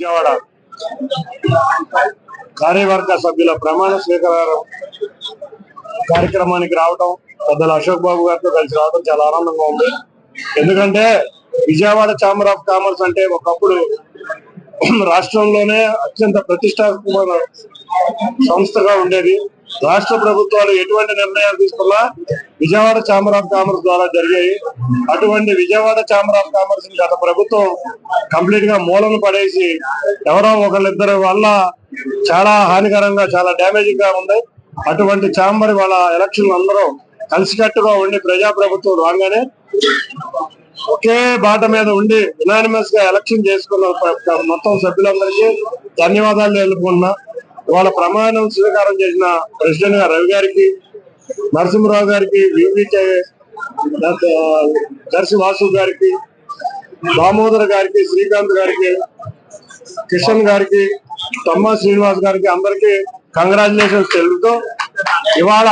విజయవాడ కార్యవర్గ సభ్యుల ప్రమాణ స్వీకారం కార్యక్రమానికి రావడం, పెద్దలు అశోక్ బాబు గారితో కలిసి రావడం చాలా ఆనందంగా ఉంది. ఎందుకంటే విజయవాడ ఛాంబర్ ఆఫ్ కామర్స్ అంటే ఒకప్పుడు రాష్ట్రంలోనే అత్యంత ప్రతిష్టాత్మక సంస్థగా ఉండేది. రాష్ట్ర ప్రభుత్వాలు ఎటువంటి నిర్ణయాలు తీసుకున్నా విజయవాడ ఛాంబర్ ఆఫ్ కామర్స్ ద్వారా జరిగాయి. అటువంటి విజయవాడ ఛాంబర్ ఆఫ్ కామర్స్ గత ప్రభుత్వం కంప్లీట్ గా మూలను పడేసి ఎవరో ఒకళ్ళిద్దరి వల్ల చాలా హానికరంగా, చాలా డ్యామేజింగ్ గా ఉంది. అటువంటి ఛాంబర్ వాళ్ళ ఎలక్షన్లు అందరూ కలిసికట్టుగా ఉండి ప్రజాప్రభుత్వం రాగానే ఒకే బాట మీద ఉండి యునానిమస్ గా ఎలక్షన్ చేసుకున్న మొత్తం సభ్యులందరికీ ధన్యవాదాలు తెలుపుకున్నా. వాళ్ళ ప్రమాణం స్వీకారం చేసిన ప్రెసిడెంట్ గారు రవి గారికి, నరసింహరావు గారికి, వివికే దర్శి వాసు గారికి, దామోదర్ గారికి, శ్రీకాంత్ గారికి, కిషన్ గారికి, తమ్మా శ్రీనివాస్ గారికి అందరికీ కంగ్రాచులేషన్స్ తెలుపుతూ, ఇవాళ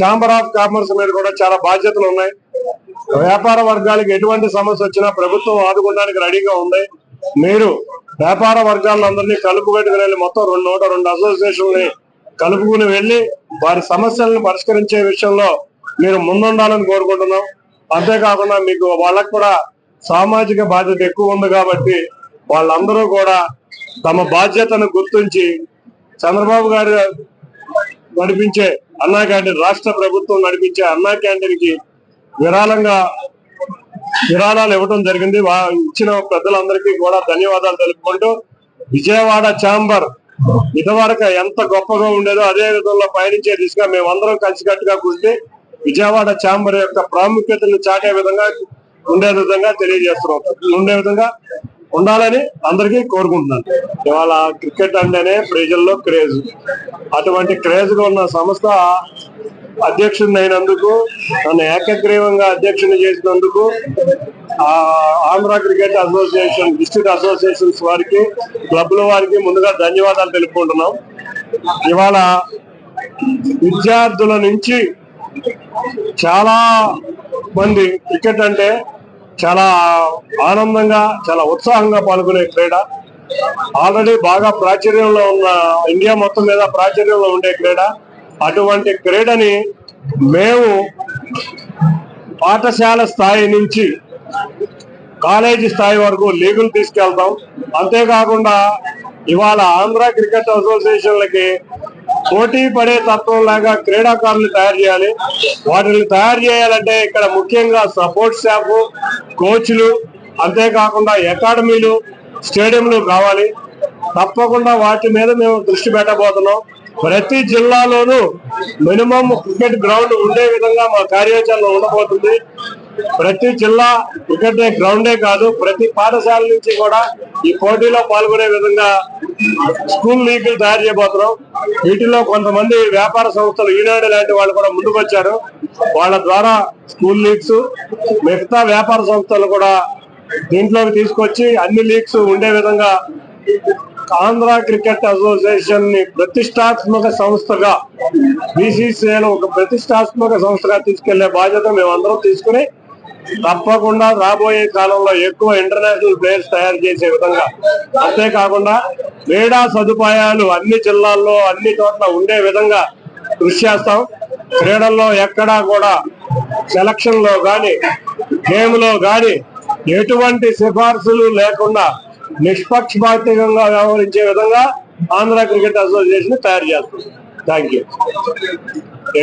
ఛాంబర్ ఆఫ్ కామర్స్ మీద కూడా చాలా బాధ్యతలు ఉన్నాయి. వ్యాపార వర్గాలకు ఎటువంటి సమస్య వచ్చినా ప్రభుత్వం ఆదుకోవడానికి రెడీగా ఉంది. మీరు వ్యాపార వర్గాలందరినీ కలుపుకట్టుకుని వెళ్ళి మొత్తం 102 అసోసియేషన్ని కలుపుకుని వెళ్ళి వారి సమస్యలను పరిష్కరించే విషయంలో మీరు ముందుండాలని కోరుకుంటున్నాం. అంతేకాకుండా మీకు వాళ్ళకు కూడా సామాజిక బాధ్యత ఎక్కువ ఉంది కాబట్టి వాళ్ళందరూ కూడా తమ బాధ్యతను గుర్తించి చంద్రబాబు గారు నడిపించే అన్నా క్యాంటీన్, రాష్ట్ర ప్రభుత్వం నడిపించే అన్నా క్యాంటీన్ కి విరాళాలు ఇవ్వడం జరిగింది. ఇచ్చిన పెద్దలందరికీ కూడా ధన్యవాదాలు తెలుపుకుంటూ, విజయవాడ ఛాంబర్ ఇదివరకు ఎంత గొప్పగా ఉండేదో అదే విధంగా పయనించే దిశగా మేమందరం కలిసికట్టుగా కూర్చి విజయవాడ ఛాంబర్ యొక్క ప్రాముఖ్యతను చాటే విధంగా ఉండే విధంగా ఉండాలని అందరికీ కోరుకుంటున్నాను. ఇవాళ క్రికెట్ అంటేనే ప్రజల్లో క్రేజ్. అటువంటి క్రేజ్ గా ఉన్న సంస్థ అధ్యక్షుడిని అయినందుకు, నన్ను ఏకగ్రీవంగా అధ్యక్షుని చేసినందుకు Andhra cricket association, district associations వారికి, క్లబ్ల వారికి ముందుగా ధన్యవాదాలు తెలుపుకుంటున్నాం. ఇవాళ విద్యార్థుల నుంచి చాలా మంది క్రికెట్ అంటే చాలా ఆనందంగా, చాలా ఉత్సాహంగా పాల్గొనే క్రీడ. ఆల్రెడీ బాగా ప్రాచుర్యంలో ఉన్న, ఇండియా మొత్తం మీద ప్రాచుర్యంలో ఉండే క్రీడ. అటువంటి క్రీడని మేము పాఠశాల స్థాయి నుంచి కాలేజీ స్థాయి వరకు లీగులు తీసుకెళ్తాం. అంతేకాకుండా ఇవాళ ఆంధ్ర క్రికెట్ అసోసియేషన్లకి పోటీ పడే తత్వం లాగా క్రీడాకారులు తయారు చేయాలి. వాటిని తయారు చేయాలంటే ఇక్కడ ముఖ్యంగా సపోర్ట్ స్టాఫ్, కోచ్లు, అంతేకాకుండా అకాడమీలు, స్టేడియంలు కావాలి. తప్పకుండా వాటి మీద మేము దృష్టి పెట్టబోతున్నాం. ప్రతి జిల్లాలోనూ మినిమం క్రికెట్ గ్రౌండ్ ఉండే విధంగా మా కార్యాచరణ ఉండబోతుంది. ప్రతి జిల్లా క్రికెట్ గ్రౌండే కాదు, ప్రతి పాఠశాల నుంచి కూడా ఈ పోటీలో పాల్గొనే విధంగా స్కూల్ లీగ్లు తయారు చేయబోతున్నాం. వీటిలో కొంతమంది వ్యాపార సంస్థలు, ఈనాడు లాంటి వాళ్ళు కూడా ముందుకు వచ్చారు. వాళ్ళ ద్వారా స్కూల్ లీగ్స్, మిగతా వ్యాపార సంస్థలు కూడా దీంట్లోకి తీసుకొచ్చి అన్ని లీగ్స్ ఉండే విధంగా ఆంధ్ర క్రికెట్ అసోసియేషన్ ని ప్రతిష్టాత్మక సంస్థగా, బీసీసీఐలో ఒక ప్రతిష్టాత్మక సంస్థగా తీసుకెళ్లే బాధ్యత మేమందరం తీసుకుని తప్పకుండా రాబోయే కాలంలో ఎక్కువ ఇంటర్నేషనల్ ప్లేయర్స్ తయారు చేసే విధంగా, అంతేకాకుండా క్రీడా సదుపాయాలు అన్ని జిల్లాల్లో అన్ని చోట్ల ఉండే విధంగా కృషి చేస్తాం. క్రీడల్లో ఎక్కడా కూడా సెలక్షన్ లో గాని, గేమ్ లో గాని ఎటువంటి సిఫార్సులు లేకుండా నిష్పక్షపాతంగా వ్యవహరించే విధంగా ఆంధ్ర క్రికెట్ అసోసియేషన్ తయారు చేస్తుంది. Thank you.